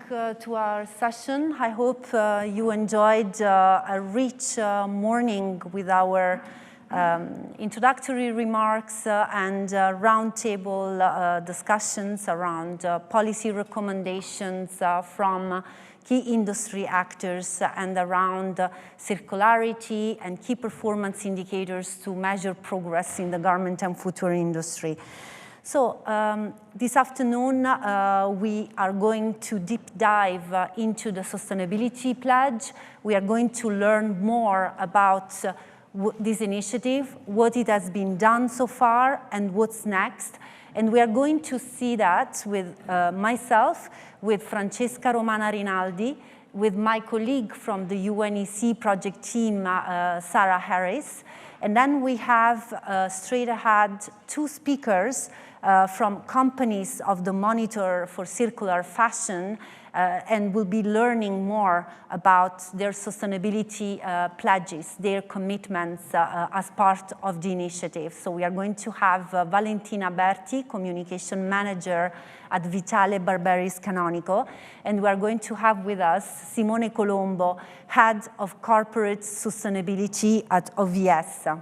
to our session. I hope you enjoyed a rich morning with our introductory remarks and roundtable discussions around policy recommendations from key industry actors and around circularity and key performance indicators to measure progress in the garment and footwear industry. So this afternoon, we are going to deep dive into the sustainability pledge. We are going to learn more about this initiative, what it has been done so far, and what's next. And we are going to see that with myself, with Francesca, Romana, Rinaldi, with my colleague from the UNECE project team, Sarah Harris. And then we have straight ahead two speakers from companies of the Monitor for Circular Fashion, and we'll be learning more about their sustainability pledges, their commitments as part of the initiative. So we are going to have Valentina Berti, Communication Manager at Vitale, Barberis, Canonico, and we are going to have with us Simone Colombo, Head of Corporate Sustainability at UNECE.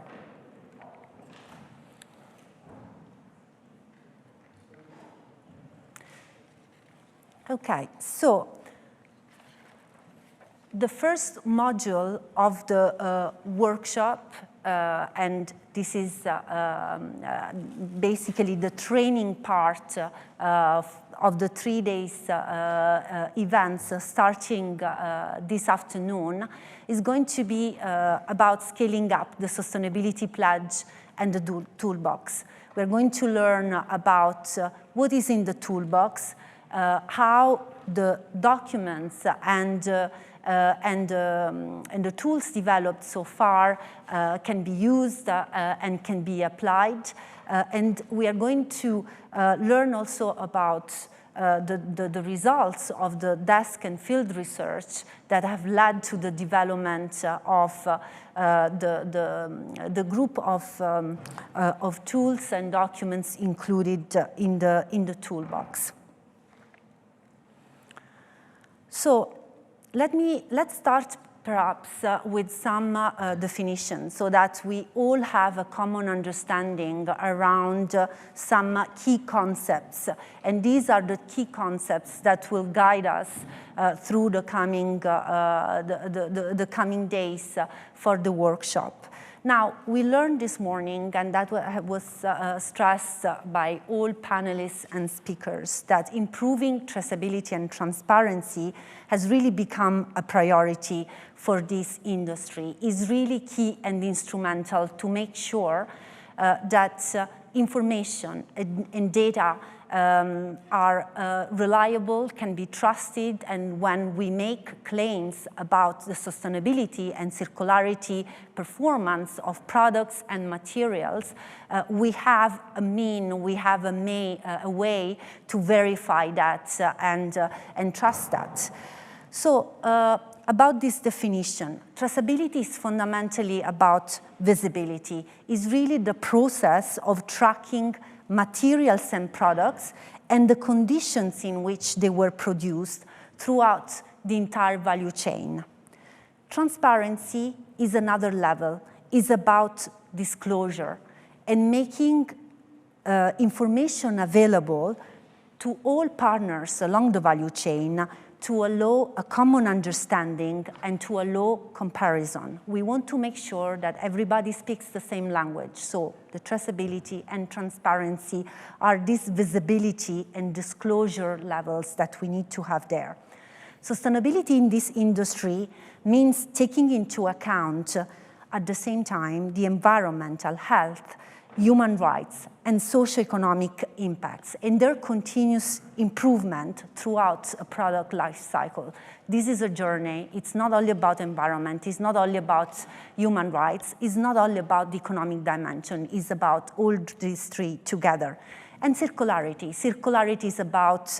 Okay, so the first module of the workshop, and this is basically the training part of the 3 days events starting this afternoon, is going to be about scaling up the sustainability pledge and the toolbox. We're going to learn about what is in the toolbox, how the documents and the tools developed so far can be used and can be applied. And we are going to learn also about the results of the desk and field research that have led to the development of the group of tools and documents included in the toolbox. So let's start perhaps with some definitions so that we all have a common understanding around some key concepts. And these are the key concepts that will guide us through the coming days for the workshop. Now, we learned this morning, and that was stressed by all panelists and speakers, that improving traceability and transparency has really become a priority for this industry. It's really key and instrumental to make sure that information and data are reliable, can be trusted, and when we make claims about the sustainability and circularity performance of products and materials, we have a way to verify that and trust that. So about this definition, traceability is fundamentally about visibility. It's really the process of tracking materials and products and the conditions in which they were produced throughout the entire value chain. Transparency is another level, is about disclosure and making information available to all partners along the value chain to allow a common understanding and to allow comparison. We want to make sure that everybody speaks the same language. So the traceability and transparency are these visibility and disclosure levels that we need to have there. Sustainability in this industry means taking into account at the same time the environmental, health, human rights, and socioeconomic impacts, and their continuous improvement throughout a product life cycle. This is a journey. It's not only about environment. It's not only about human rights. It's not only about the economic dimension. It's about all these three together. And circularity. Circularity is about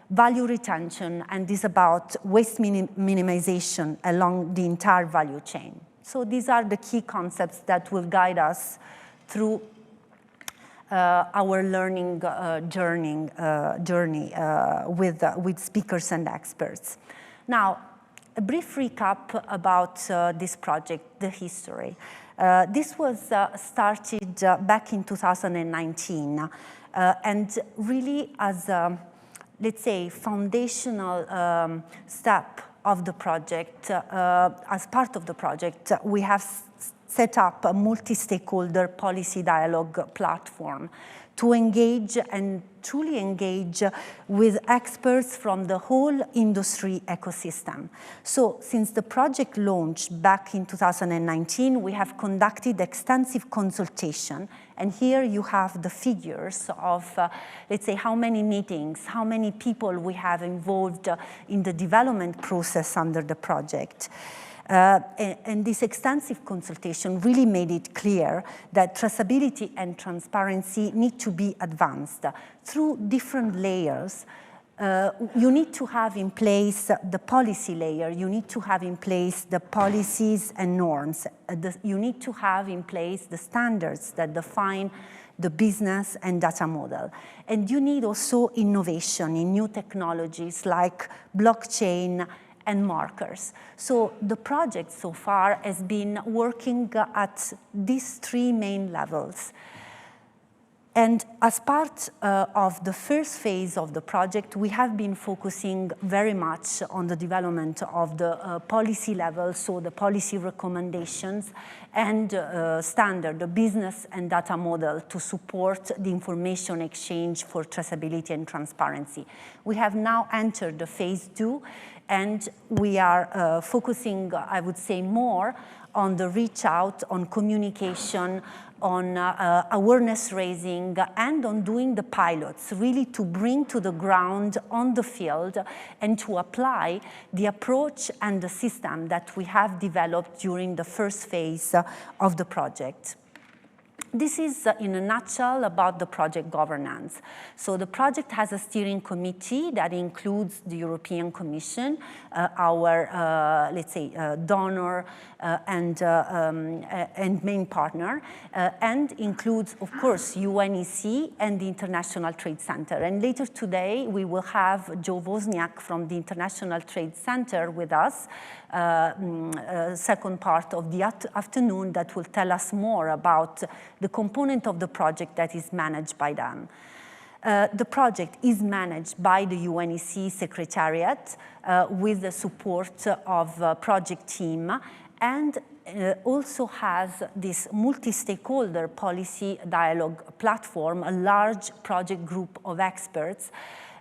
value retention and is about waste minimization along the entire value chain. So these are the key concepts that will guide us through our learning journey with speakers and experts. Now, a brief recap about this project, the history. This was started back in 2019, and really as a, let's say, foundational step of the project. As part of the project, we have set up a multi-stakeholder policy dialogue platform to engage and truly engage with experts from the whole industry ecosystem. So since the project launched back in 2019, we have conducted extensive consultation. And here you have the figures of, let's say, how many meetings, how many people we have involved in the development process under the project. And this extensive consultation really made it clear that traceability and transparency need to be advanced through different layers. You need to have in place the policy layer, you need to have in place the policies and norms, you need to have in place the standards that define the business and data model. And you need also innovation in new technologies like blockchain and markers. So the project so far has been working at these three main levels. And as part of the first phase of the project, we have been focusing very much on the development of the policy level, so the policy recommendations and standard, the business and data model to support the information exchange for traceability and transparency. We have now entered the phase 2, and we are focusing, I would say, more on the reach out, on communication, on awareness raising, and on doing the pilots, really to bring to the ground on the field and to apply the approach and the system that we have developed during the first phase of the project. This is, in a nutshell, about the project governance. So the project has a steering committee that includes the European Commission, our, let's say, donor and main partner, and includes, of course, UNECE and the International Trade Center. And later today, we will have Joe Wozniak from the International Trade Center with us, second part of the afternoon, that will tell us more about the component of the project that is managed by them. The project is managed by the UNECE Secretariat with the support of a project team, and also has this multi-stakeholder policy dialogue platform, a large project group of experts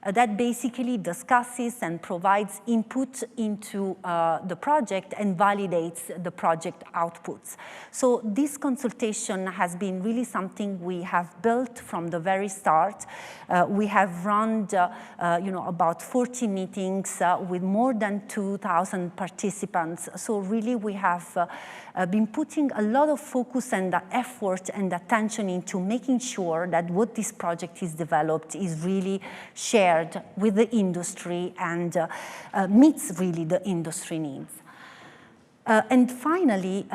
that basically discusses and provides input into the project and validates the project outputs. So this consultation has been really something we have built from the very start. We have run about 40 meetings with more than 2,000 participants. So really we have been putting a lot of focus and effort and attention into making sure that what this project is developed is really shared with the industry and meets really the industry needs. And finally,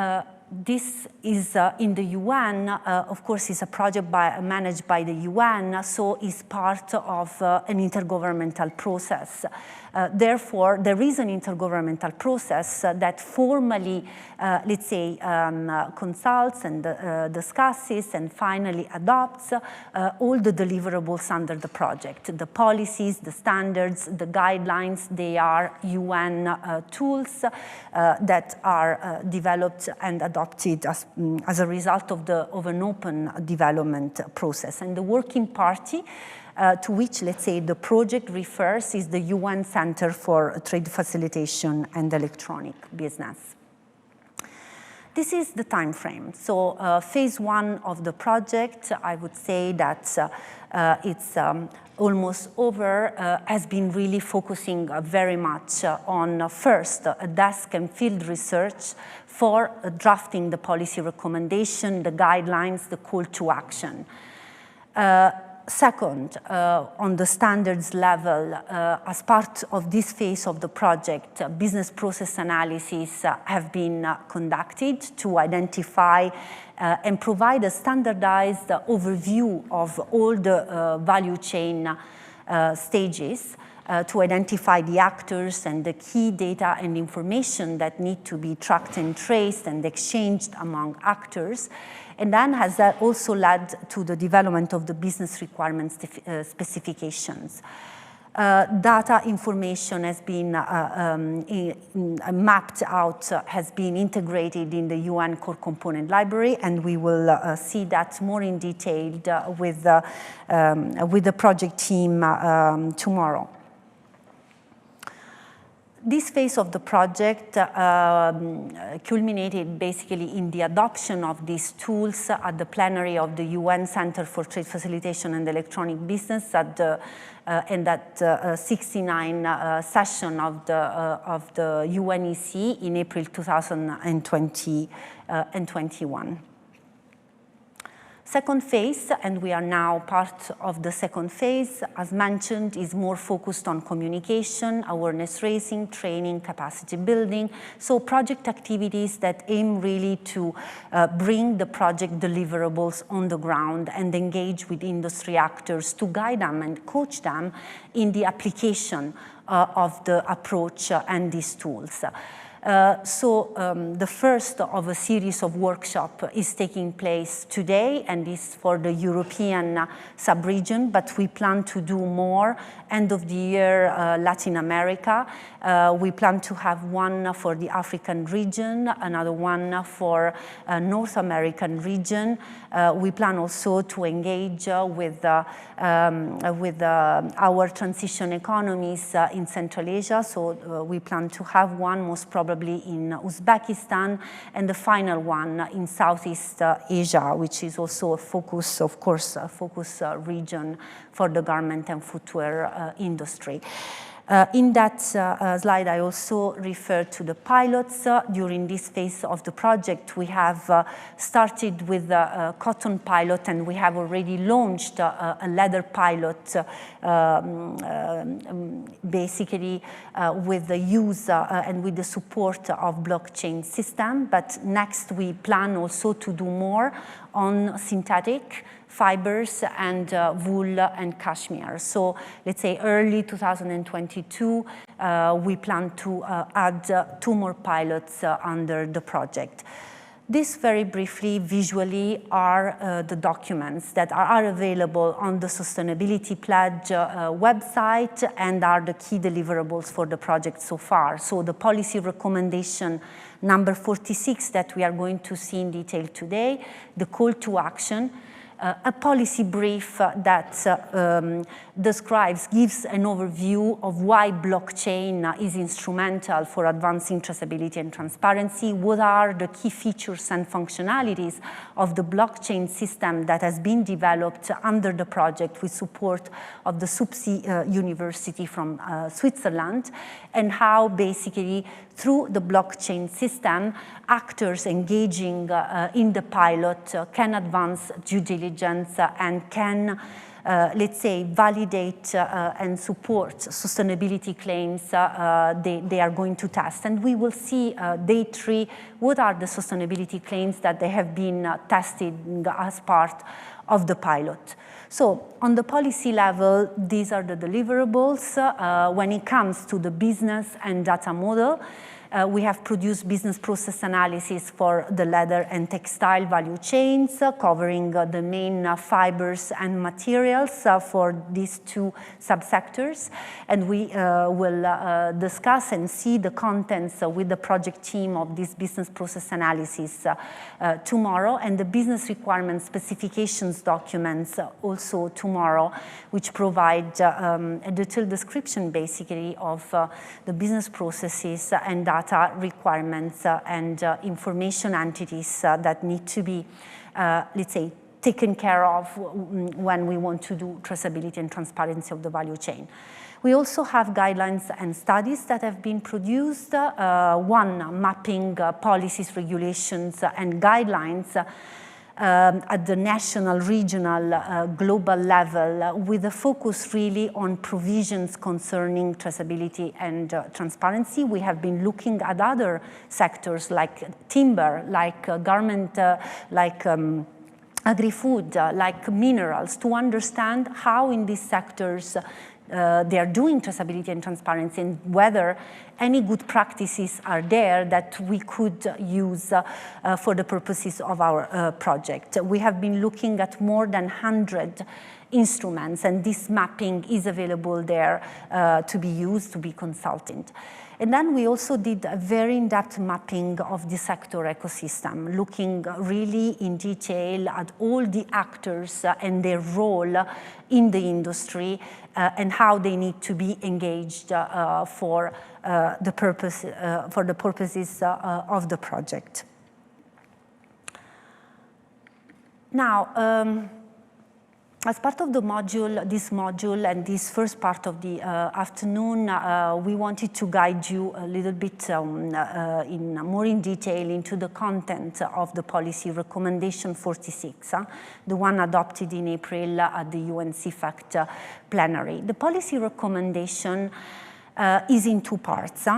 this is in the UN, of course, is a project managed by the UN, so is part of an intergovernmental process. Therefore, there is an intergovernmental process that formally, let's say, consults and discusses and finally adopts all the deliverables under the project. The policies, the standards, the guidelines, they are UN tools that are developed and adopted as a result of an open development process. And the working party to which, let's say, the project refers is the UN Center for Trade Facilitation and Electronic Business. This is the time frame. So phase 1 of the project, I would say that it's almost over, has been really focusing very much on first a desk and field research for drafting the policy recommendation, the guidelines, the call to action. Second, on the standards level, as part of this phase of the project, business process analysis have been conducted to identify and provide a standardized overview of all the value chain stages to identify the actors and the key data and information that need to be tracked and traced and exchanged among actors. And then has that also led to the development of the business requirements specifications. Data information has been mapped out, has been integrated in the UN Core Component Library, and we will see that more in detail with the project team tomorrow. This phase of the project culminated basically in the adoption of these tools at the plenary of the UN Center for Trade Facilitation and Electronic Business at the in that 69 session of the UNECE in April 2021. Second phase, and we are now part of the second phase, as mentioned, is more focused on communication, awareness raising, training, capacity building. So project activities that aim really to bring the project deliverables on the ground and engage with industry actors to guide them and coach them in the application of the approach and these tools. The first of a series of workshops is taking place today and is for the European sub-region, but we plan to do more. End of the year, Latin America. We plan to have one for the African region, another one for North American region. We plan also to engage with our transition economies in Central Asia. So we plan to have one most probably in Uzbekistan, and the final one in Southeast Asia, which is also a focus, of course, a focus region for the garment and footwear industry. In that slide, I also referred to the pilots. During this phase of the project, we have started with a cotton pilot, and we have already launched a leather pilot, basically with the use and with the support of blockchain system. But next, we plan also to do more on synthetic fibers and wool and cashmere. So let's say early 2022, we plan to add 2 more pilots under the project. This very briefly, visually, are the documents that are available on the Sustainability Pledge website and are the key deliverables for the project so far. So the policy recommendation number 46 that we are going to see in detail today, the call to action, a policy brief that gives an overview of why blockchain is instrumental for advancing traceability and transparency, what are the key features and functionalities of the blockchain system that has been developed under the project with support of the SUPSI University from Switzerland, and how basically through the blockchain system, actors engaging in the pilot can advance due diligence and can, let's say, validate and support sustainability claims they are going to test. And we will see day 3, what are the sustainability claims that they have been tested as part of the pilot. So on the policy level, these are the deliverables. When it comes to the business and data model, we have produced business process analysis for the leather and textile value chains, covering the main fibers and materials for these 2 subsectors. And we will discuss and see the contents with the project team of this business process analysis tomorrow, and the business requirement specifications documents also tomorrow, which provide a detailed description basically of the business processes and data requirements and information entities that need to be, let's say, taken care of when we want to do traceability and transparency of the value chain. We also have guidelines and studies that have been produced, one mapping policies, regulations, and guidelines at the national, regional, global level, with a focus really on provisions concerning traceability and transparency. We have been looking at other sectors like timber, like garment, like agri-food, like minerals, to understand how in these sectors they are doing traceability and transparency, and whether any good practices are there that we could use for the purposes of our project. We have been looking at more than 100 instruments, and this mapping is available there to be used, to be consulted. And then we also did a very in-depth mapping of the sector ecosystem, looking really in detail at all the actors and their role in the industry and how they need to be engaged for the purposes of the project. Now, as part of the module, this module and this first part of the afternoon, we wanted to guide you a little bit more in detail into the content of the policy recommendation 46, the one adopted in April at the UNECE FACT plenary. The policy recommendation is in two parts.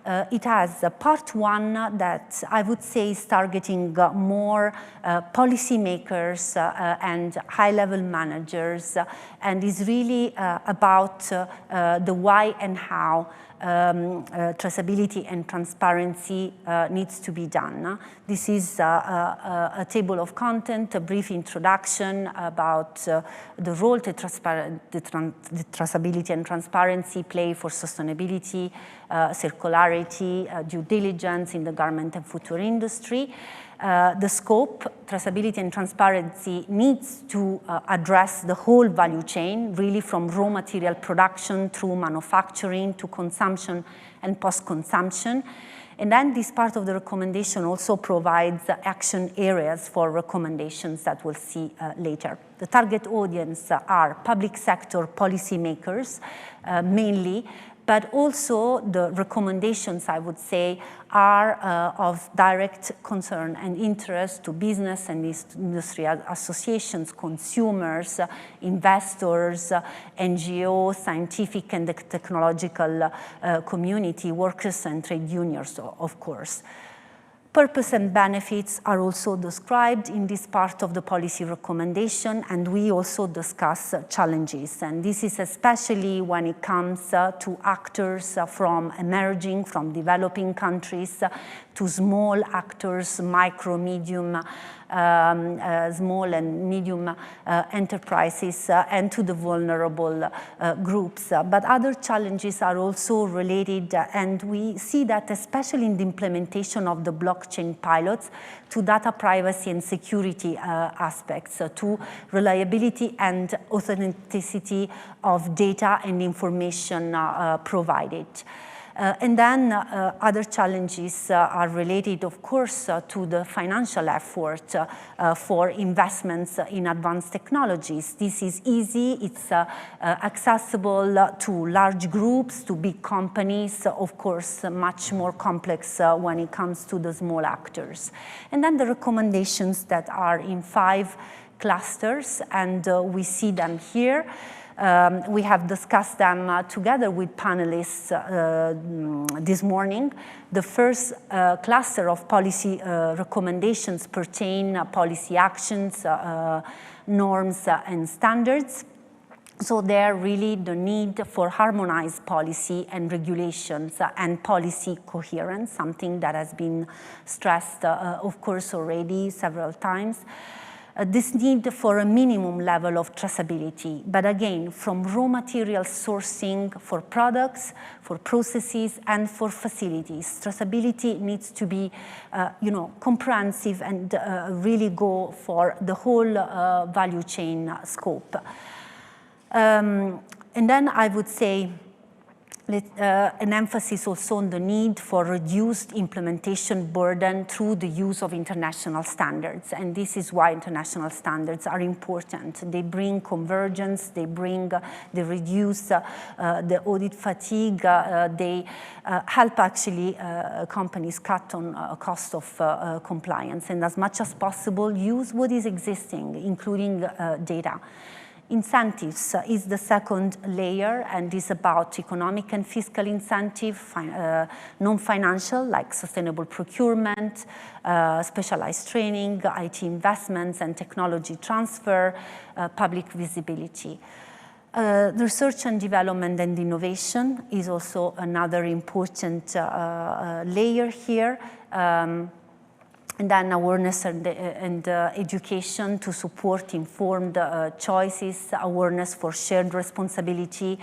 It has part one that I would say is targeting more policymakers and high-level managers, and is really about the why and how traceability and transparency needs to be done. This is a table of content, a brief introduction about the role that traceability and transparency play for sustainability, circularity, due diligence in the garment and footwear industry. The scope, traceability and transparency, needs to address the whole value chain, really from raw material production through manufacturing to consumption and post-consumption. And then this part of the recommendation also provides action areas for recommendations that we'll see later. The target audience are public sector policymakers, mainly, but also the recommendations, I would say, are of direct concern and interest to business and industry associations, consumers, investors, NGOs, scientific and technological community, workers and trade unions, of course. Purpose and benefits are also described in this part of the policy recommendation, and we also discuss challenges. And this is especially when it comes to actors from developing countries, to small actors, micro, medium, small and medium enterprises, and to the vulnerable groups. But other challenges are also related, and we see that especially in the implementation of the blockchain pilots, to data privacy and security aspects, to reliability and authenticity of data and information provided. And then other challenges are related, of course, to the financial effort for investments in advanced technologies. This is easy, it's accessible to large groups, to big companies, of course, much more complex when it comes to the small actors. And then the recommendations that are in 5 clusters, and we see them here. We have discussed them together with panelists this morning. The first cluster of policy recommendations pertain policy actions, norms, and standards. So there really the need for harmonized policy and regulations and policy coherence, something that has been stressed, of course, already several times. This need for a minimum level of traceability, but again, from raw material sourcing for products, for processes, and for facilities. Traceability needs to be, comprehensive and really go for the whole value chain scope. And then I would say an emphasis also on the need for reduced implementation burden through the use of international standards. And this is why international standards are important. They bring convergence, they reduce the audit fatigue, they help actually companies cut on cost of compliance, and as much as possible use what is existing, including data. Incentives is the second layer, and is about economic and fiscal incentive, non-financial, like sustainable procurement, specialized training, IT investments and technology transfer, public visibility. Research and development and innovation is also another important layer here. And then awareness and education to support informed choices, awareness for shared responsibility,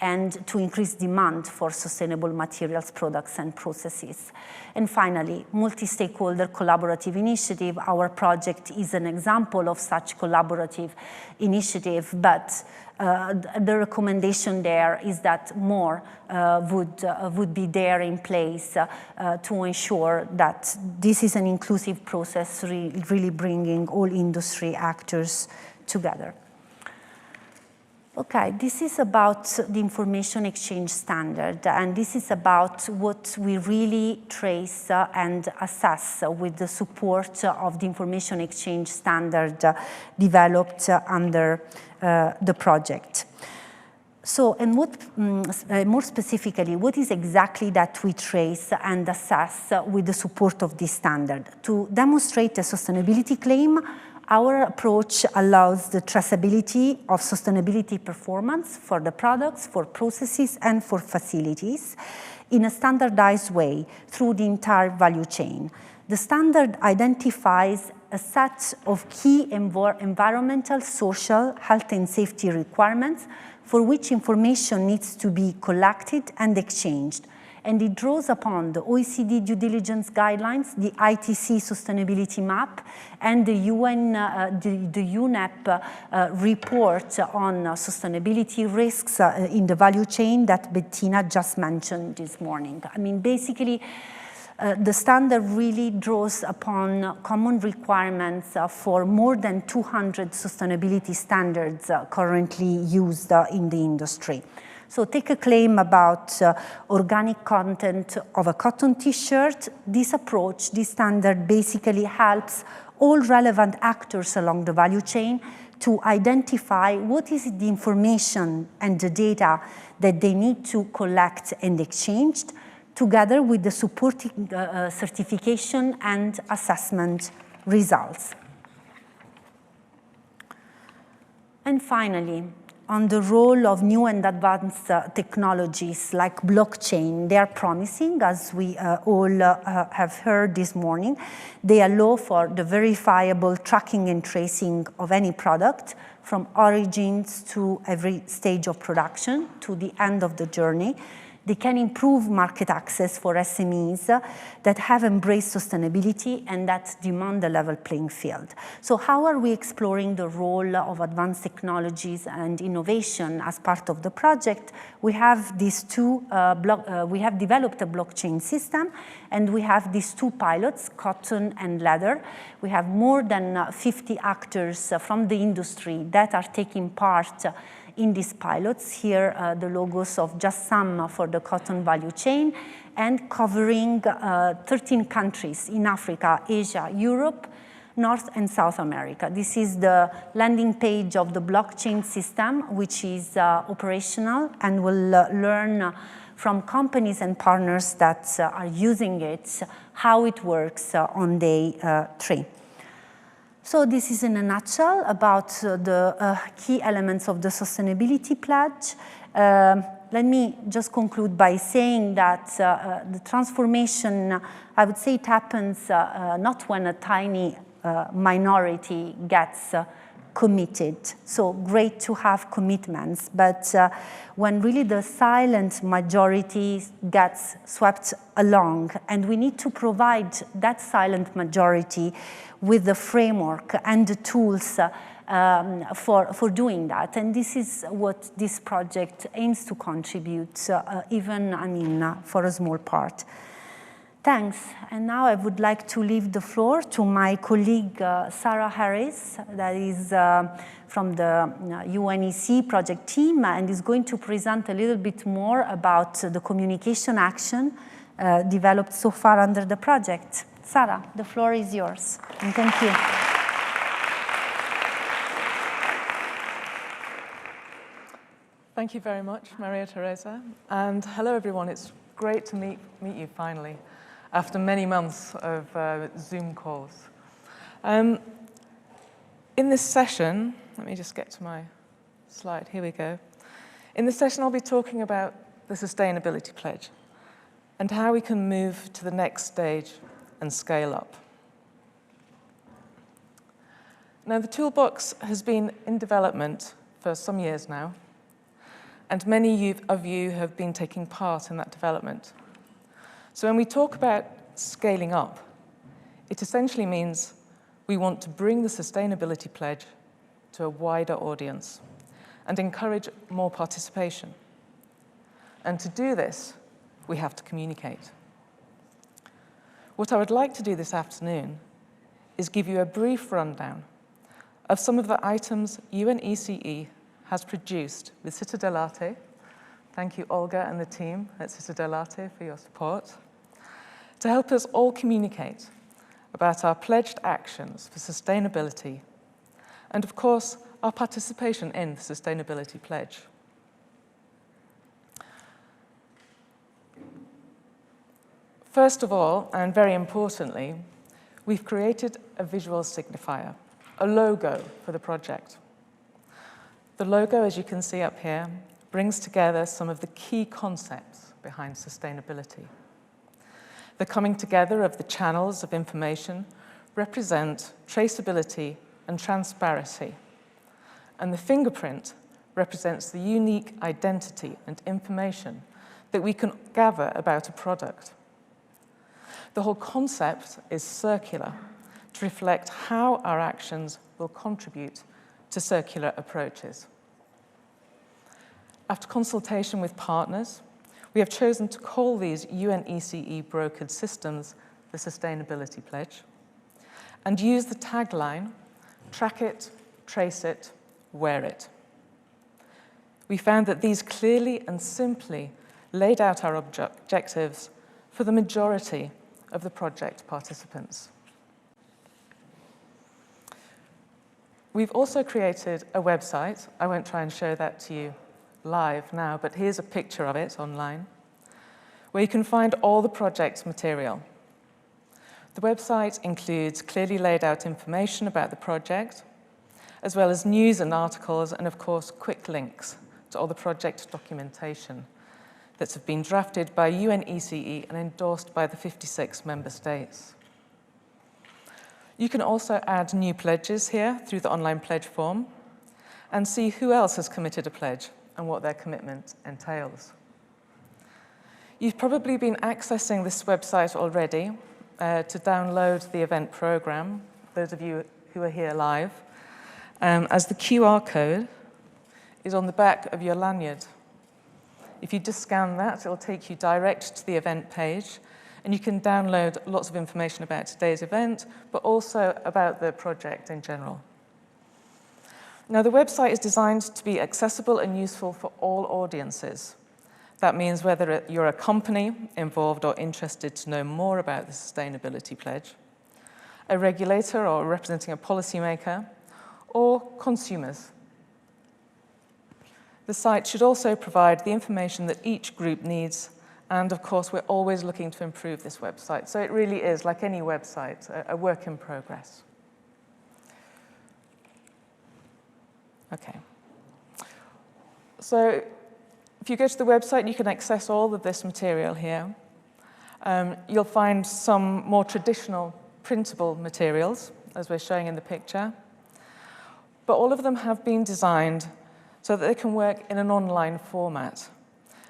and to increase demand for sustainable materials, products, and processes. And finally, multi-stakeholder collaborative initiative. Our project is an example of such collaborative initiative, but the recommendation there is that more would be there in place to ensure that this is an inclusive process, really bringing all industry actors together. Okay, this is about the information exchange standard, and this is about what we really trace and assess with the support of the information exchange standard developed under the project. So, and what, more specifically, what is exactly that we trace and assess with the support of this standard? To demonstrate a sustainability claim, our approach allows the traceability of sustainability performance for the products, for processes, and for facilities in a standardized way through the entire value chain. The standard identifies a set of key environmental, social, health and safety requirements for which information needs to be collected and exchanged. And it draws upon the OECD due diligence guidelines, the ITC sustainability map, and the UNEP report on sustainability risks in the value chain that Bettina just mentioned this morning. I mean, basically, the standard really draws upon common requirements for more than 200 sustainability standards currently used in the industry. So take a claim about organic content of a cotton t-shirt. This approach, this standard basically helps all relevant actors along the value chain to identify what is the information and the data that they need to collect and exchange, together with the supporting certification and assessment results. And finally, on the role of new and advanced technologies like blockchain. They are promising, as we all have heard this morning. They allow for the verifiable tracking and tracing of any product, from origins to every stage of production to the end of the journey. They can improve market access for SMEs that have embraced sustainability and that demand a level playing field. So how are we exploring the role of advanced technologies and innovation as part of the project? We have these we have developed a blockchain system, and we have these two pilots, cotton and leather. We have more than 50 actors from the industry that are taking part in these pilots. Here, the logos of just some for the cotton value chain, and covering 13 countries in Africa, Asia, Europe, North and South America. This is the landing page of the blockchain system, which is operational, and will learn from companies and partners that are using it, how it works on day 3. So this is in a nutshell about the key elements of the sustainability pledge. Let me just conclude by saying that the transformation, I would say it happens not when a tiny minority gets committed. So great to have commitments, but when really the silent majority gets swept along, and we need to provide that silent majority with the framework and the tools for doing that. And this is what this project aims to contribute, even, I mean, for a small part. Thanks. And now I would like to leave the floor to my colleague, Sarah Harris, that is from the UNECE project team, and is going to present a little bit more about the communication action developed so far under the project. Sarah, the floor is yours, and thank you. Thank you very much, Maria Teresa, and hello everyone. It's great to meet you finally, after many months of Zoom calls. In this session, let me just get to my slide, here we go. In this session, I'll be talking about the Sustainability Pledge and how we can move to the next stage and scale up. Now, the Toolbox has been in development for some years now, and many of you have been taking part in that development. So when we talk about scaling up, it essentially means we want to bring the Sustainability Pledge to a wider audience and encourage more participation. And to do this, we have to communicate. What I would like to do this afternoon is give you a brief rundown of some of the items UNECE has produced with Citadellate. Thank you, Olga and the team at Citadellate, for your support, to help us all communicate about our pledged actions for sustainability and, of course, our participation in the Sustainability Pledge. First of all, and very importantly, we've created a visual signifier, a logo for the project. The logo, as you can see up here, brings together some of the key concepts behind sustainability. The coming together of the channels of information represent traceability and transparency, and the fingerprint represents the unique identity and information that we can gather about a product. The whole concept is circular, to reflect how our actions will contribute to circular approaches. After consultation with partners, we have chosen to call these UNECE brokered systems the Sustainability Pledge and use the tagline, track it, trace it, wear it. We found that these clearly and simply laid out our objectives for the majority of the project participants. We've also created a website. I won't try and show that to you live now, but here's a picture of it online, where you can find all the project's material. The website includes clearly laid out information about the project, as well as news and articles, and of course, quick links to all the project documentation that have been drafted by UNECE and endorsed by the 56 member states. You can also add new pledges here through the online pledge form and see who else has committed a pledge and what their commitment entails. You've probably been accessing this website already to download the event program, those of you who are here live, as the QR code is on the back of your lanyard. If you just scan that, it'll take you direct to the event page, and you can download lots of information about today's event, but also about the project in general. Now, the website is designed to be accessible and useful for all audiences. That means whether you're a company involved or interested to know more about the Sustainability Pledge, a regulator or representing a policymaker, or consumers. The site should also provide the information that each group needs, and of course, we're always looking to improve this website. So it really is, like any website, a work in progress. Okay. So if you go to the website, you can access all of this material here. You'll find some more traditional printable materials, as we're showing in the picture. But all of them have been designed so that they can work in an online format.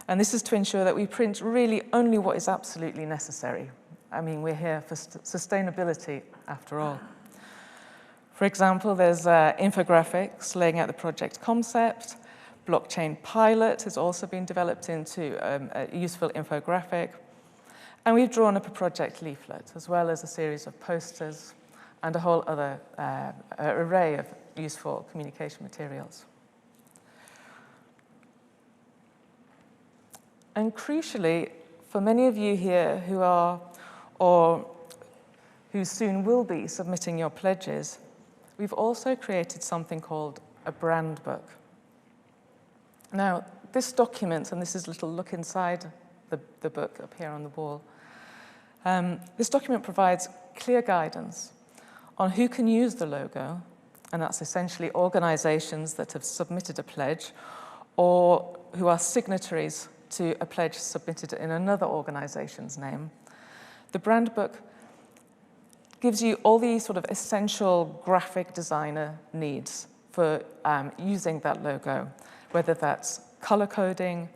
And this is to ensure that we print really only what is absolutely necessary. I mean, we're here for sustainability, after all. For example, there's infographics laying out the project concept. Blockchain pilot has also been developed into a useful infographic. And we've drawn up a project leaflet, as well as a series of posters and a whole other array of useful communication materials. And crucially, for many of you here who are, or who soon will be, submitting your pledges, we've also created something called a brand book. Now, this document, and this is a little look inside the book up here on the wall, this document provides clear guidance on who can use the logo, and that's essentially organizations that have submitted a pledge or who are signatories to a pledge submitted in another organization's name. The brand book gives you all the sort of essential graphic designer needs for using that logo, whether that's color coding,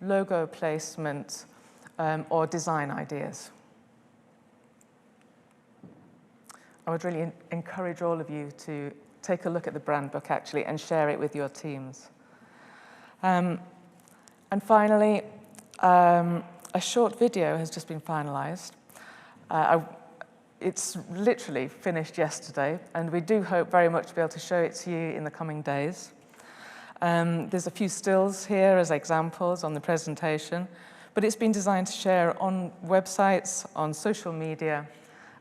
logo placement, or design ideas. I would really encourage all of you to take a look at the brand book, actually, and share it with your teams. And finally, a short video has just been finalized. It's literally finished yesterday, and we do hope very much to be able to show it to you in the coming days. There's a few stills here as examples on the presentation, but it's been designed to share on websites, on social media,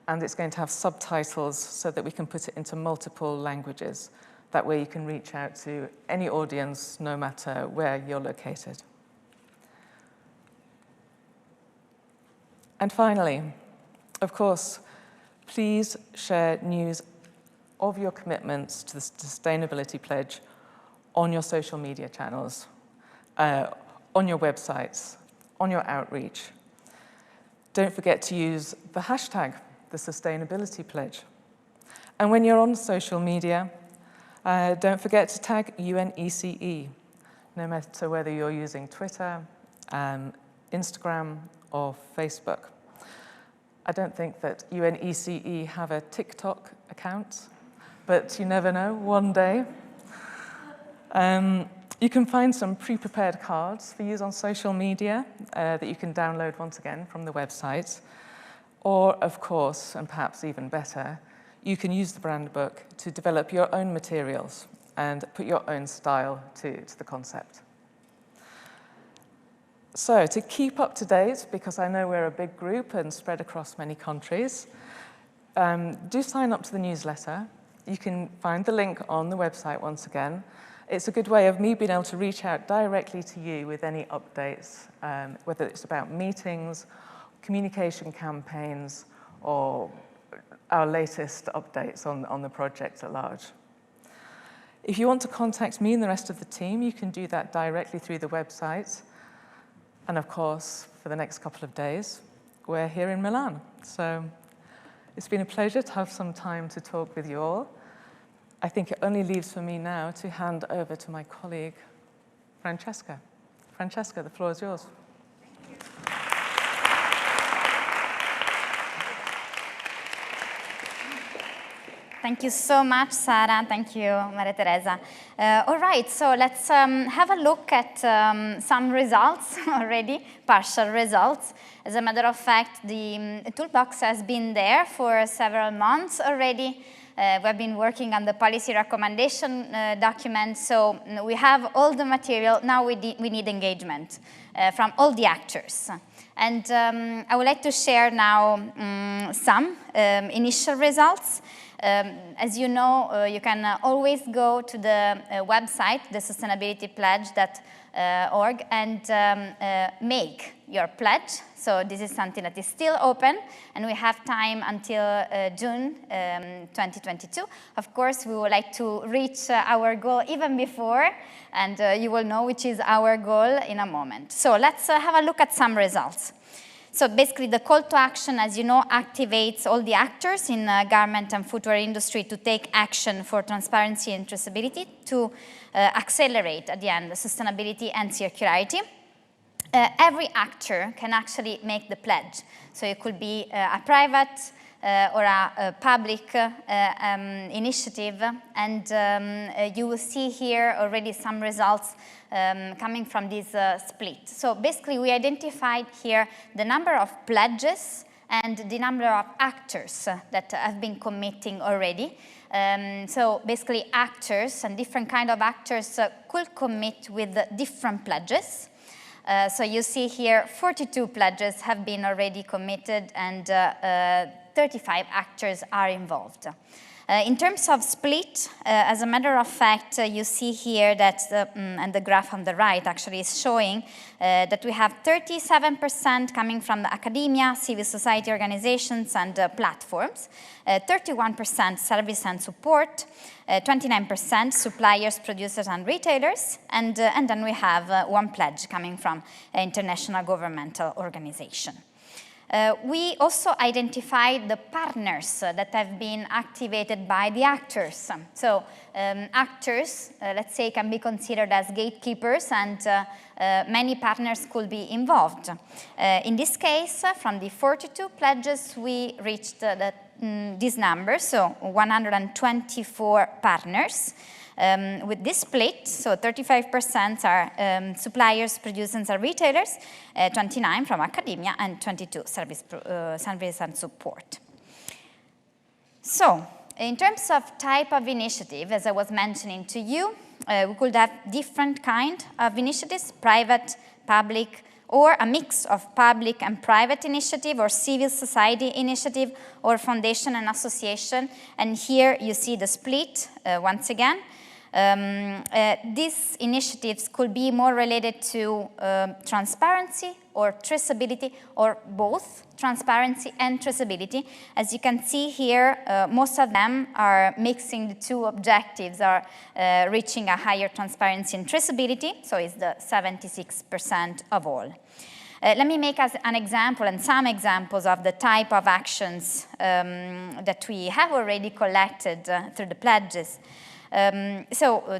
and it's going to have subtitles so that we can put it into multiple languages. That way you can reach out to any audience, no matter where you're located. And finally, of course, please share news of your commitments to the Sustainability Pledge on your social media channels, on your websites, on your outreach. Don't forget to use the hashtag, the Sustainability Pledge. And when you're on social media, don't forget to tag UNECE, no matter whether you're using Twitter, Instagram, or Facebook. I don't think that UNECE have a TikTok account, but you never know, one day. You can find some pre-prepared cards for use on social media that you can download once again from the website. Or, of course, and perhaps even better, you can use the brand book to develop your own materials and put your own style to the concept. So, to keep up to date, because I know we're a big group and spread across many countries, do sign up to the newsletter. You can find the link on the website once again. It's a good way of me being able to reach out directly to you with any updates, whether it's about meetings, communication campaigns, or our latest updates on the project at large. If you want to contact me and the rest of the team, you can do that directly through the website. And of course, for the next couple of days, we're here in Milan. So it's been a pleasure to have some time to talk with you all. I think it only leaves for me now to hand over to my colleague, Francesca. Francesca, the floor is yours. Thank you so much, Sara. Thank you, Maria Teresa. All right, so let's have a look at some results already, partial results. As a matter of fact, the Toolbox has been there for several months already. We've been working on the policy recommendation document, so we have all the material. Now we need engagement from all the actors. And I would like to share now some initial results. As you know, you can always go to the website, the sustainabilitypledge.org, and make your pledge. So this is something that is still open, and we have time until June 2022. Of course, we would like to reach our goal even before, and you will know which is our goal in a moment. So let's have a look at some results. So basically, the call to action, as you know, activates all the actors in garment and footwear industry to take action for transparency and traceability to accelerate, at the end, sustainability and circularity. Every actor can actually make the pledge. So it could be a private or a public initiative, and you will see here already some results coming from this split. So basically we identified here the number of pledges and the number of actors that have been committing already. So basically actors and different kind of actors could commit with different pledges. So you see here 42 pledges have been already committed and 35 actors are involved. In terms of split, as a matter of fact, you see here that, and the graph on the right actually is showing that we have 37% coming from the academia, civil society organizations, and platforms, 31% service and support, 29% suppliers, producers, and retailers, and then we have one pledge coming from an international governmental organization. We also identified the partners that have been activated by the actors. So actors, let's say, can be considered as gatekeepers, and many partners could be involved. In this case, from the 42 pledges, we reached this number, so 124 partners. With this split, so 35% are suppliers, producers, and retailers, 29 from academia, and 22 service and support. So, in terms of type of initiative, as I was mentioning to you, we could have different kind of initiatives, private, public, or a mix of public and private initiative, or civil society initiative, or foundation and association. And here you see the split once again. These initiatives could be more related to transparency or traceability, or both transparency and traceability. As you can see here, most of them are mixing the two objectives, are reaching a higher transparency and traceability, so it's the 76% of all. Let me make as an example and some examples of the type of actions that we have already collected through the pledges.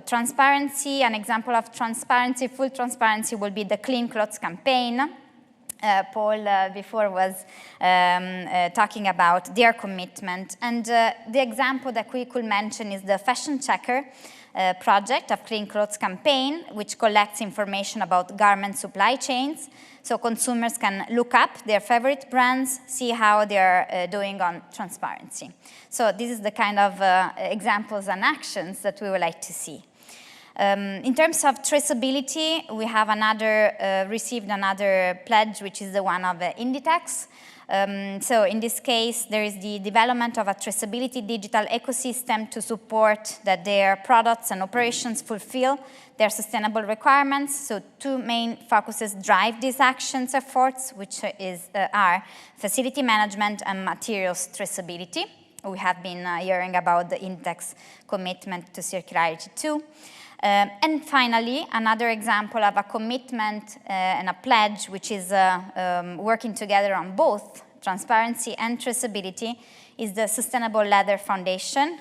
Transparency, an example of transparency, full transparency, will be the Clean Clothes campaign. Paul before was talking about their commitment. And the example that we could mention is the Fashion Checker project of Clean Clothes campaign, which collects information about garment supply chains. So consumers can look up their favorite brands, see how they're doing on transparency. So this is the kind of examples and actions that we would like to see. In terms of traceability, we have received another pledge, which is the one of Inditex. So in this case, there is the development of a traceability digital ecosystem to support that their products and operations fulfill their sustainable requirements. So two main focuses drive these actions efforts, which are facility management and materials traceability. We have been hearing about the Inditex commitment to circularity too. And finally, another example of a commitment and a pledge, which is working together on both transparency and traceability, is the Sustainable Leather Foundation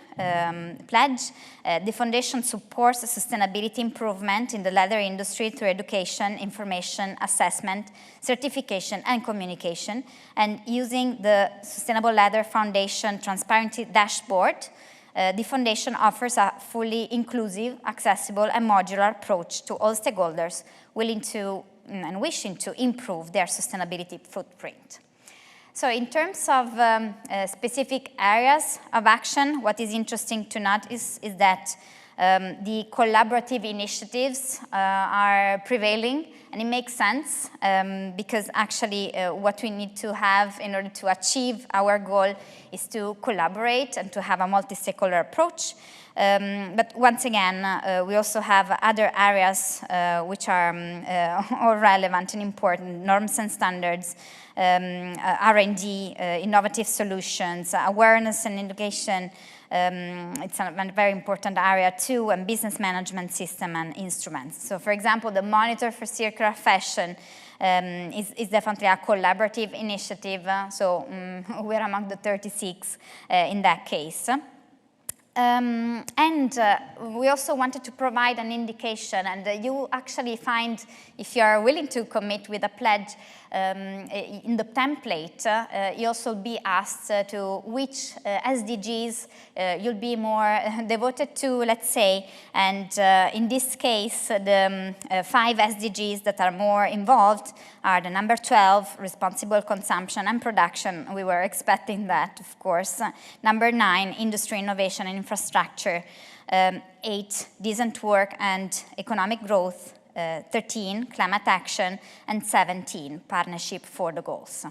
pledge. The foundation supports sustainability improvement in the leather industry through education, information, assessment, certification, and communication. And using the Sustainable Leather Foundation Transparency Dashboard, the foundation offers a fully inclusive, accessible, and modular approach to all stakeholders willing to and wishing to improve their sustainability footprint. So in terms of specific areas of action, what is interesting to note is that the collaborative initiatives are prevailing, and it makes sense because actually what we need to have in order to achieve our goal is to collaborate and to have a multi-stakeholder approach. But once again, we also have other areas which are all relevant and important: norms and standards, R&D, innovative solutions, awareness and education. It's a very important area too, and business management system and instruments. So for example, the Monitor for Circular Fashion is definitely a collaborative initiative. So we're among the 36 in that case. We also wanted to provide an indication, and you actually find, if you are willing to commit with a pledge in the template, you also be asked to which SDGs you'll be more devoted to, let's say, and in this case, the 5 SDGs that are more involved are the number 12, responsible consumption and production. We were expecting that, of course. Number 9, industry, innovation, and infrastructure. 8, decent work and economic growth. 13, climate action. And 17, partnership for the goals.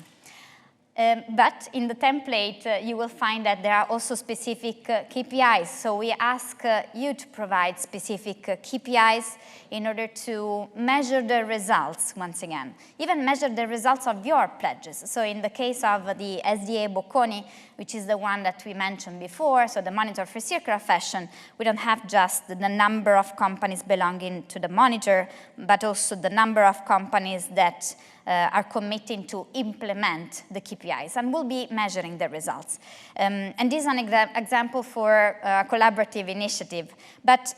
But in the template, you will find that there are also specific KPIs. So we ask you to provide specific KPIs in order to measure the results, once again. Even measure the results of your pledges. So in the case of the SDA Bocconi, which is the one that we mentioned before, so the monitor for circular fashion, we don't have just the number of companies belonging to the monitor, but also the number of companies that are committing to implement the KPIs, and we'll be measuring the results. And this is an example for a collaborative initiative, but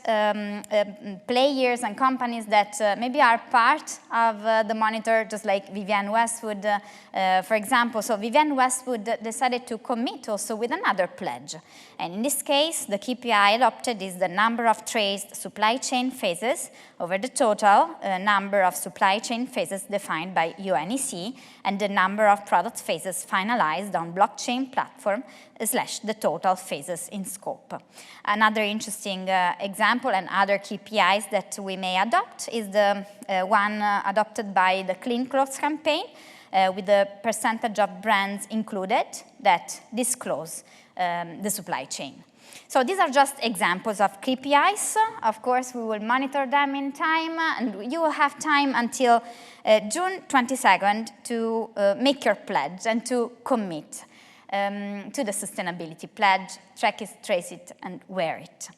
players and companies that maybe are part of the monitor, just like Vivienne Westwood, for example. So Vivienne Westwood decided to commit also with another pledge. And in this case, the KPI adopted is the number of traced supply chain phases over the total number of supply chain phases defined by UNECE, and the number of product phases finalized on blockchain platform / the total phases in scope. Another interesting example and other KPIs that we may adopt is the one adopted by the Clean Clothes campaign, with the percentage of brands included that disclose the supply chain. So these are just examples of KPIs. Of course, we will monitor them in time, and you will have time until June 22nd to make your pledge and to commit to the sustainability pledge, track it, trace it, and wear it.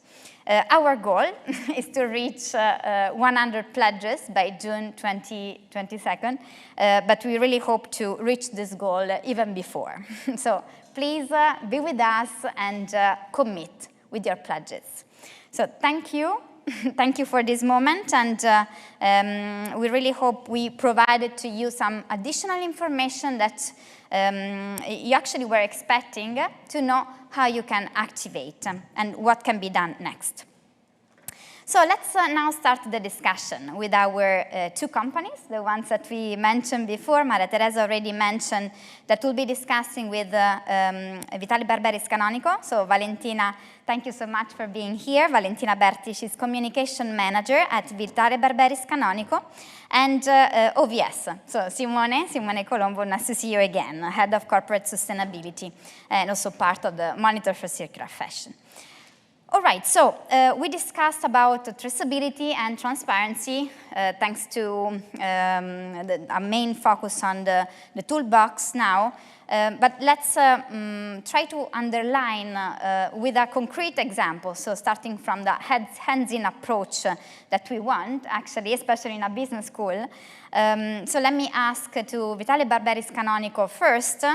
Our goal is to reach 100 pledges by June 22nd, but we really hope to reach this goal even before. So please be with us and commit with your pledges. So thank you. Thank you for this moment, and we really hope we provided to you some additional information that you actually were expecting to know how you can activate and what can be done next. So let's now start the discussion with our 2 companies, the ones that we mentioned before. Maria Teresa already mentioned that we'll be discussing with Vitale Barberis Canonico. So Valentina, thank you so much for being here. Valentina Berti, she's communication manager at Vitale Barberis Canonico. And OVS, so Simone Colombo, nice to see you again, head of corporate sustainability and also part of the Monitor for Circular Fashion. All right, so we discussed about traceability and transparency thanks to a main focus on the toolbox now. But let's try to underline with a concrete example, so starting from the hands-in approach that we want, actually, especially in a business school. So let me ask to Vitale Barberis Canonico first,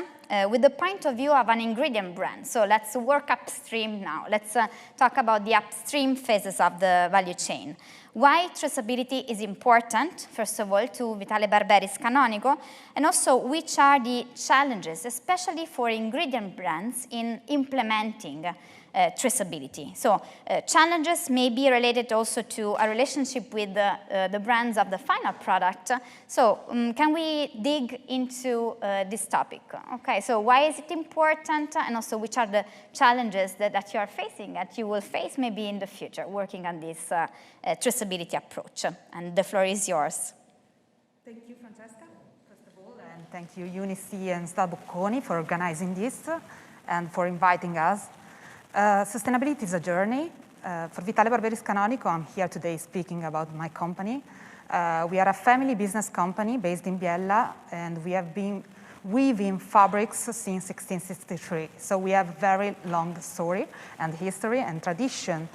with the point of view of an ingredient brand. So let's work upstream now. Let's talk about the upstream phases of the value chain. Why traceability is important, first of all, to Vitale Barberis Canonico, and also which are the challenges, especially for ingredient brands, in implementing traceability. So challenges may be related also to a relationship with the brands of the final product. So can we dig into this topic? Okay, so why is it important, and also which are the challenges that you are facing, that you will face maybe in the future, working on this traceability approach? And the floor is yours. Thank you, Francesca, first of all, and thank you, UNECE and Bocconi, for organizing this and for inviting us. Sustainability is a journey. For Vitale Barberis Canonico, I'm here today speaking about my company. We are a family business company based in Biella, and we have been weaving fabrics since 1663. So we have a very long story and history and tradition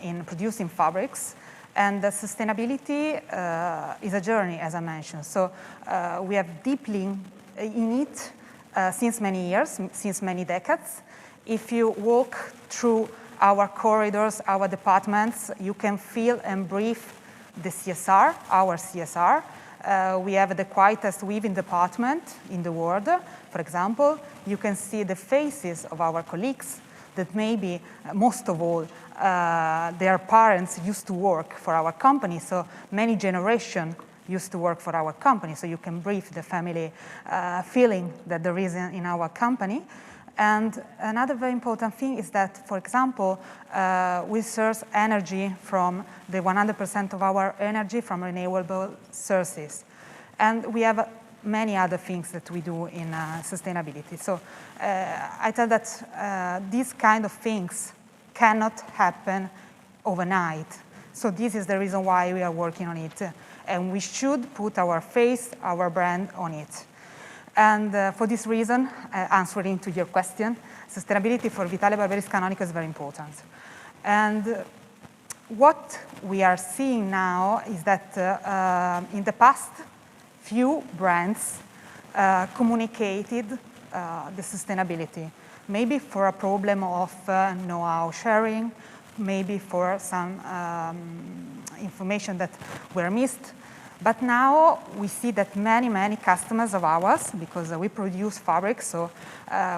in producing fabrics. And the sustainability is a journey, as I mentioned. So we have deeply in it since many years, since many decades. If you walk through our corridors, our departments, you can feel and breathe the CSR, our CSR. We have the quietest weaving department in the world. For example, you can see the faces of our colleagues that maybe, most of all, their parents used to work for our company, so many generations used to work for our company, so you can breathe the family feeling that there is in our company. And another very important thing is that, for example, we source energy from the 100% of our energy from renewable sources. And we have many other things that we do in sustainability. So I tell that these kind of things cannot happen overnight. So this is the reason why we are working on it. And we should put our face, our brand on it. And for this reason, answering to your question, sustainability for Vitale, Barberis, Canonico is very important. And what we are seeing now is that in the past, few brands communicated the sustainability, maybe for a problem of know-how sharing, maybe for some information that were missed. But now we see that many, many customers of ours, because we produce fabric, so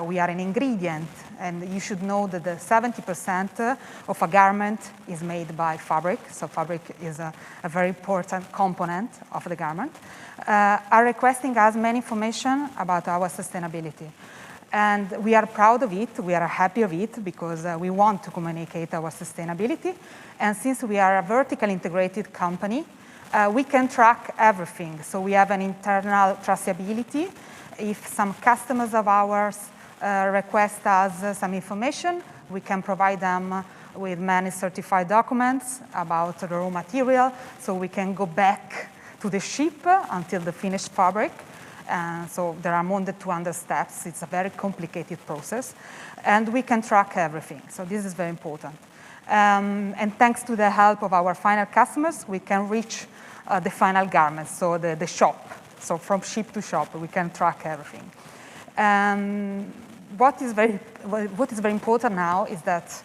we are an ingredient, and you should know that the 70% of a garment is made by fabric, so fabric is a very important component of the garment, are requesting us many information about our sustainability. And we are proud of it, we are happy of it, because we want to communicate our sustainability. And since we are a vertically integrated company, we can track everything. So we have an internal traceability. If some customers of ours request us some information, we can provide them with many certified documents about the raw material, so we can go back to the ship until the finished fabric. So there are more than 200 steps. It's a very complicated process. And we can track everything. So this is very important. And thanks to the help of our final customers, we can reach the final garments, so the shop. So from ship to shop, we can track everything. What is very important now is that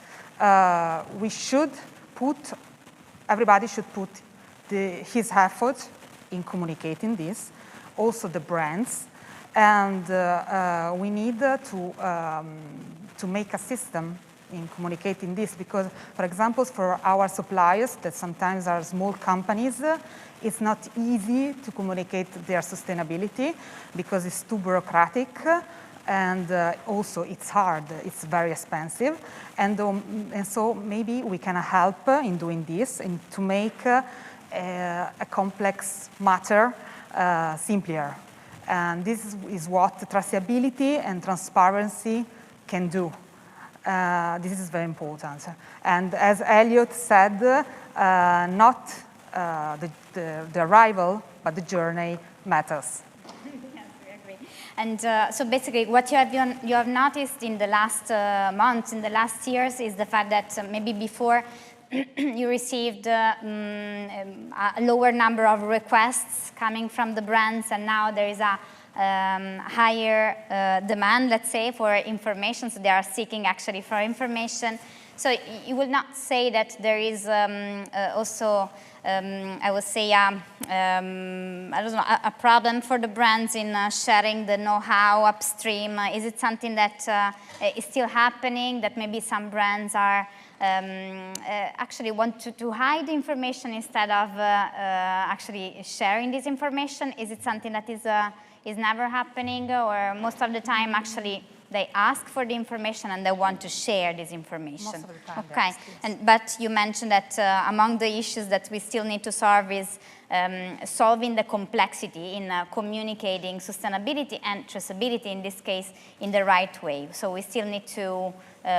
everybody should put his effort in communicating this, also the brands, and we need to make a system in communicating this, because, for example, for our suppliers that sometimes are small companies, it's not easy to communicate their sustainability because it's too bureaucratic, and also it's hard, it's very expensive, and so maybe we can help in doing this and to make a complex matter simpler. And this is what traceability and transparency can do. This is very important. And as Elliot said, not the arrival, but the journey matters. Yes, we agree. And so basically what you have noticed in the last months, in the last years, is the fact that maybe before you received a lower number of requests coming from the brands, and now there is a higher demand, let's say, for information. So they are seeking actually for information. So you will not say that there is also, I would say, I don't know, a problem for the brands in sharing the know-how upstream. Is it something that is still happening, that maybe some brands are actually want to hide information instead of actually sharing this information? Is it something that is never happening, or most of the time actually they ask for the information and they want to share this information? Most of the time, okay. yes. But you mentioned that among the issues that we still need to solve is solving the complexity in communicating sustainability and traceability, in this case, in the right way. So we still need to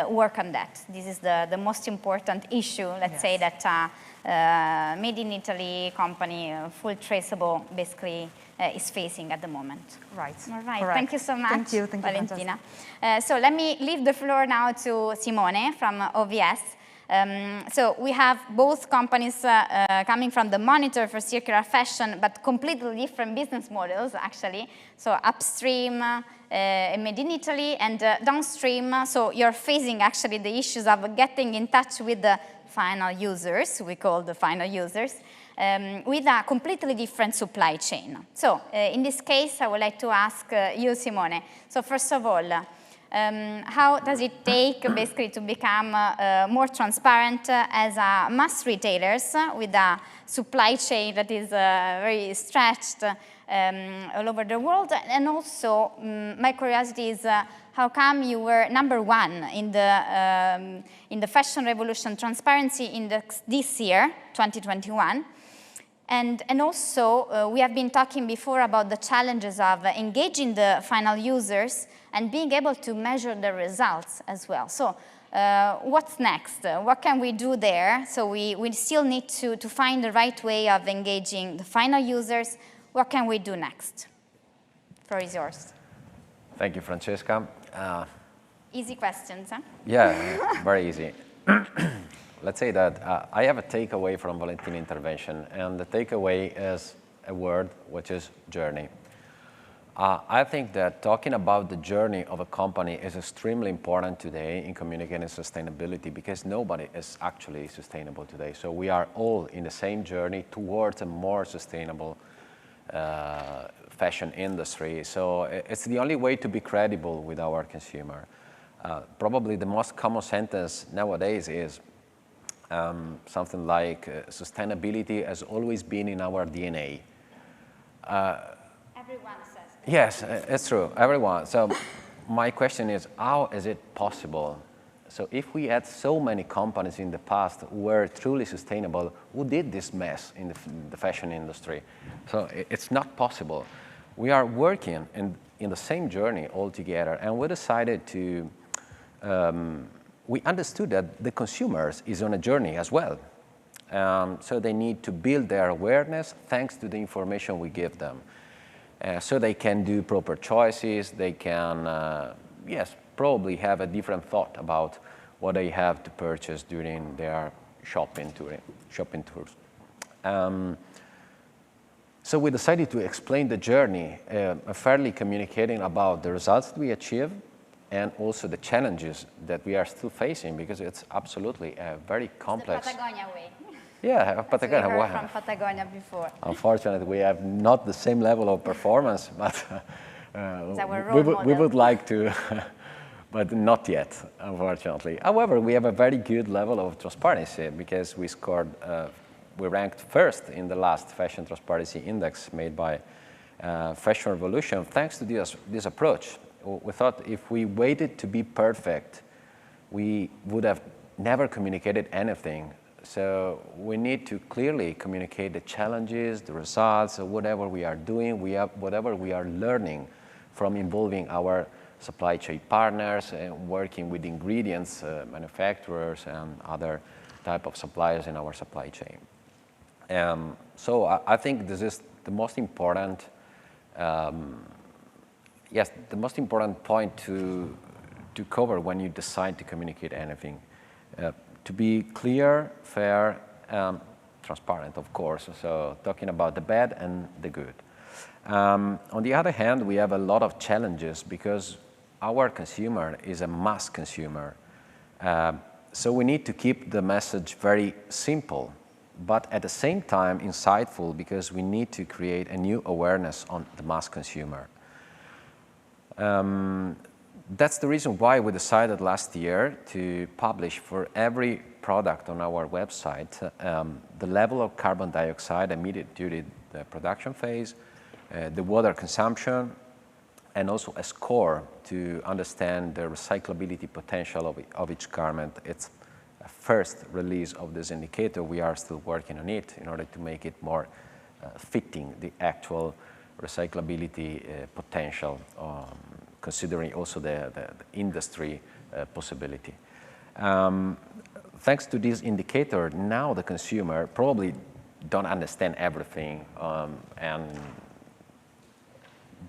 work on that. This is the most important issue, let's say, that Made in Italy company, full traceable, basically, is facing at the moment. Right. All right. Correct. Thank you so much, Thank you, Valentina. So let me leave the floor now to Simone from OVS. So we have both companies coming from the monitor for circular fashion, but completely different business models, actually. So Upstream, made in Italy, and Downstream, so you're facing actually the issues of getting in touch with the final users, we call the final users, with a completely different supply chain. So in this case, I would like to ask you, Simone. So first of all, how does it take basically to become more transparent as a mass retailers with a supply chain that is very stretched all over the world? And also, my curiosity is how come you were #1 in the Fashion Revolution Transparency Index this year, 2021? And also, we have been talking before about the challenges of engaging the final users and being able to measure the results as well. So what's next? What can we do there? So we still need to find the right way of engaging the final users. What can we do next? The floor is yours. Thank you, Francesca. Easy questions, huh? Yeah, very easy. Let's say that I have a takeaway from Valentina's intervention, and the takeaway is a word, which is journey. I think that talking about the journey of a company is extremely important today in communicating sustainability, because nobody is actually sustainable today. So we are all in the same journey towards a more sustainable fashion industry. So it's the only way to be credible with our consumer. Probably the most common sentence nowadays is something like sustainability has always been in our DNA. Everyone says that. Yes, it's true, everyone. So my question is, how is it possible? So if we had so many companies in the past who were truly sustainable, who did this mess in the fashion industry? So it's not possible. We are working in the same journey all together, and we decided to we understood that the consumers is on a journey as well. So they need to build their awareness thanks to the information we give them. So they can do proper choices, they can, yes, probably have a different thought about what they have to purchase during their shopping tours. So we decided to explain the journey, fairly communicating about the results that we achieve, and also the challenges that we are still facing, because it's absolutely a very complex. The Patagonia way. Yeah, Patagonia. We heard from Patagonia before. Unfortunately, we have not the same level of performance, but we would like to, but not yet, unfortunately. However, we have a very good level of transparency, because we scored, we ranked first in the last Fashion Transparency Index made by Fashion Revolution, thanks to this approach. We thought if we waited to be perfect, we would have never communicated anything. So we need to clearly communicate the challenges, the results, whatever we are doing, whatever we are learning from involving our supply chain partners and working with ingredients, manufacturers, and other type of suppliers in our supply chain. So I think this is the most important yes, the most important point to cover when you decide to communicate anything. To be clear, fair, transparent, of course. So talking about the bad and the good. On the other hand, we have a lot of challenges because our consumer is a mass consumer. So we need to keep the message very simple, but at the same time insightful, because we need to create a new awareness on the mass consumer. That's the reason why we decided last year to publish for every product on our website the level of carbon dioxide emitted during the production phase, the water consumption, and also a score to understand the recyclability potential of each garment. It's a first release of this indicator. We are still working on it in order to make it more fitting the actual recyclability potential, considering also the industry possibility. Thanks to this indicator, now the consumer probably don't understand everything,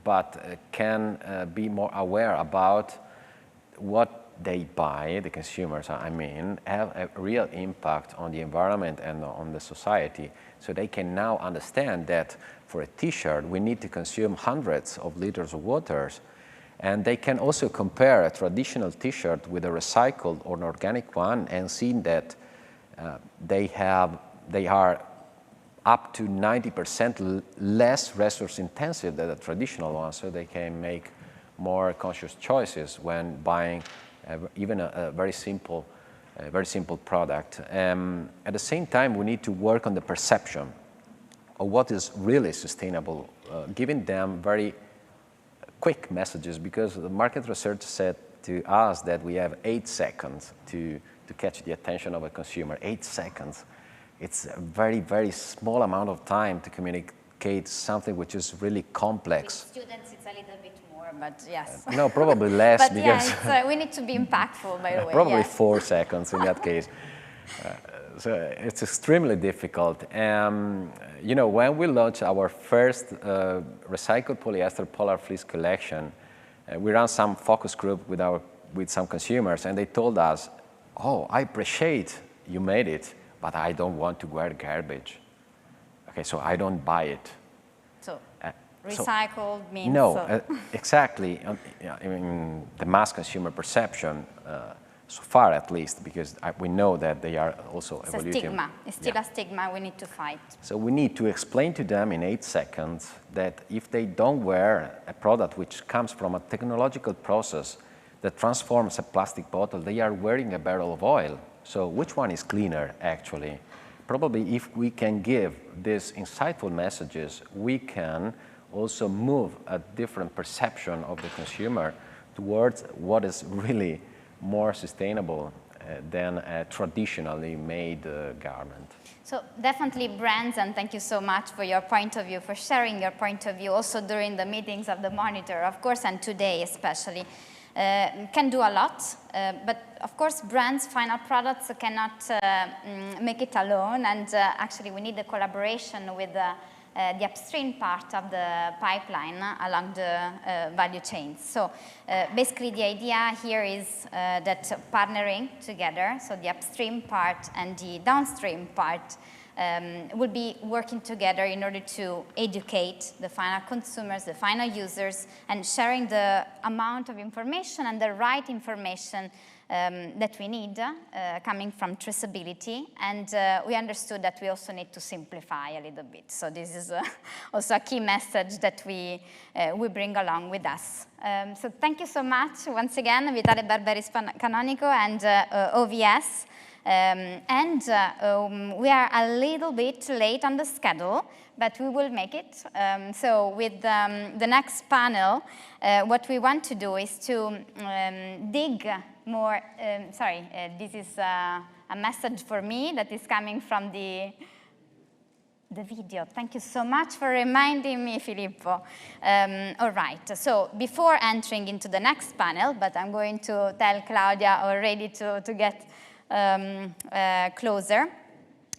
but can be more aware about what they buy, the consumers, I mean, have a real impact on the environment and on the society. So they can now understand that for a t-shirt, we need to consume hundreds of liters of water. And they can also compare a traditional t-shirt with a recycled or an organic one and see that they are up to 90% less resource intensive than the traditional one, so they can make more conscious choices when buying even a very simple product. At the same time, we need to work on the perception of what is really sustainable, giving them very quick messages, because the market research said to us that we have 8 seconds to catch the attention of a consumer. 8 seconds. It's a very, very small amount of time to communicate something which is really complex. With students, it's a little bit more, but yes. No, probably less. But because yeah, we need to be impactful, by the way. Probably yes. 4 seconds in that case. So it's extremely difficult. You know, when we launched our first recycled polyester polar fleece collection, we ran some focus group with some consumers, and they told us, "Oh, I appreciate you made it, but I don't want to wear garbage. Okay, so I don't buy it." So recycled means... No, exactly. I mean, the mass consumer perception, so far at least, because we know that they are also evoluting. It's a stigma. It's still a stigma we need to fight. So we need to explain to them in 8 seconds that if they don't wear a product which comes from a technological process that transforms a plastic bottle, they are wearing a barrel of oil. So which one is cleaner, actually? Probably if we can give these insightful messages, we can also move a different perception of the consumer towards what is really more sustainable than a traditionally made garment. So definitely brands, and thank you so much for your point of view, for sharing your point of view also during the meetings of the monitor, of course, and today especially. Can do a lot, but of course brands, final products cannot make it alone, and actually we need the collaboration with the upstream part of the pipeline along the value chains. So basically the idea here is that partnering together, so the upstream part and the downstream part will be working together in order to educate the final consumers, the final users, and sharing the amount of information and the right information that we need coming from traceability. And we understood that we also need to simplify a little bit. So this is also a key message that we bring along with us. So thank you so much once again, Vitale, Barberis, Canonico, and OVS. We are a little bit late on the schedule, but we will make it. So with the next panel, what we want to do is to dig more, this is a message for me that is coming from the video. Thank you so much for reminding me, Filippo. All right, so before entering into the next panel, but I'm going to tell Claudia already to get closer.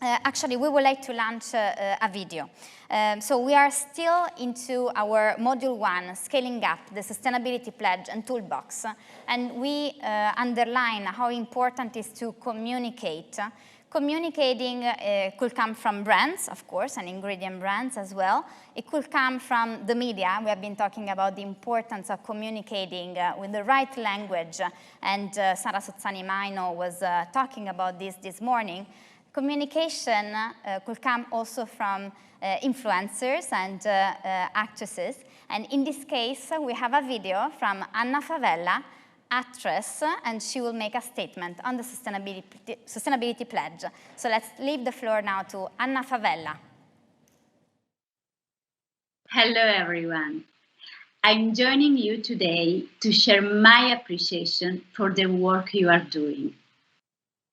Actually, we would like to launch a video. So we are still into our Module 1, Scaling Up, the Sustainability Pledge and Toolbox. And we underline how important it is to communicate. Communicating could come from brands, of course, and ingredient brands as well. It could come from the media. We have been talking about the importance of communicating with the right language, and Sara Sozzani-Maino was talking about this morning. Communication could come also from influencers and actresses. And in this case, we have a video from Anna Favella, actress, and she will make a statement on the sustainability pledge. So let's leave the floor now to Anna Favella. Hello, everyone. I'm joining you today to share my appreciation for the work you are doing.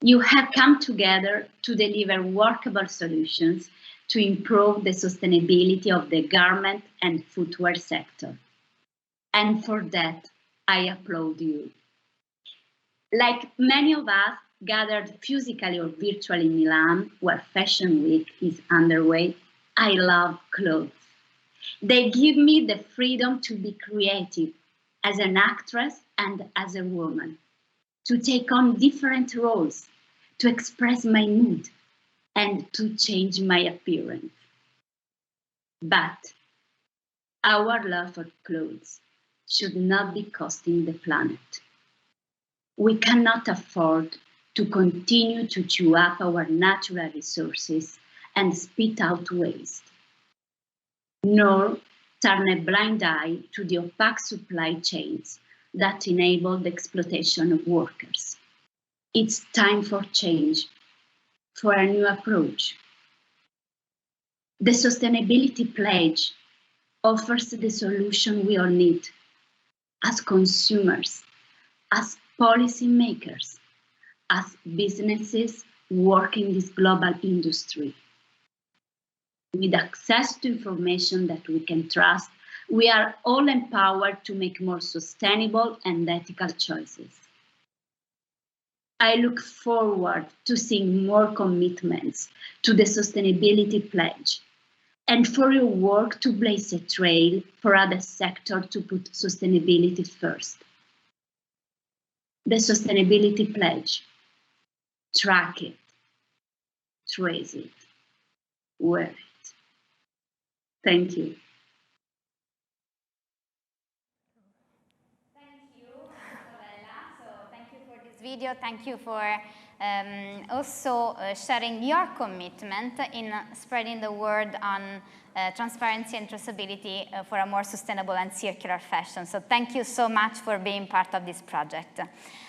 You have come together to deliver workable solutions to improve the sustainability of the garment and footwear sector. And for that, I applaud you. Like many of us gathered physically or virtually in Milan, where Fashion Week is underway, I love clothes. They give me the freedom to be creative as an actress and as a woman. to take on different roles, to express my mood, and to change my appearance. But our love for clothes should not be costing the planet. We cannot afford to continue to chew up our natural resources and spit out waste, nor turn a blind eye to the opaque supply chains that enable the exploitation of workers. It's time for change, for a new approach. The Sustainability Pledge offers the solution we all need as consumers, as policymakers, as businesses working in this global industry. With access to information that we can trust, we are all empowered to make more sustainable and ethical choices. I look forward to seeing more commitments to the Sustainability Pledge and for your work to blaze a trail for other sectors to put sustainability first. The Sustainability Pledge. Track it, trace it, wear it. Thank you. Thank you, Favella. So thank you for this video. Thank you for also sharing your commitment in spreading the word on transparency and traceability for a more sustainable and circular fashion. So thank you so much for being part of this project.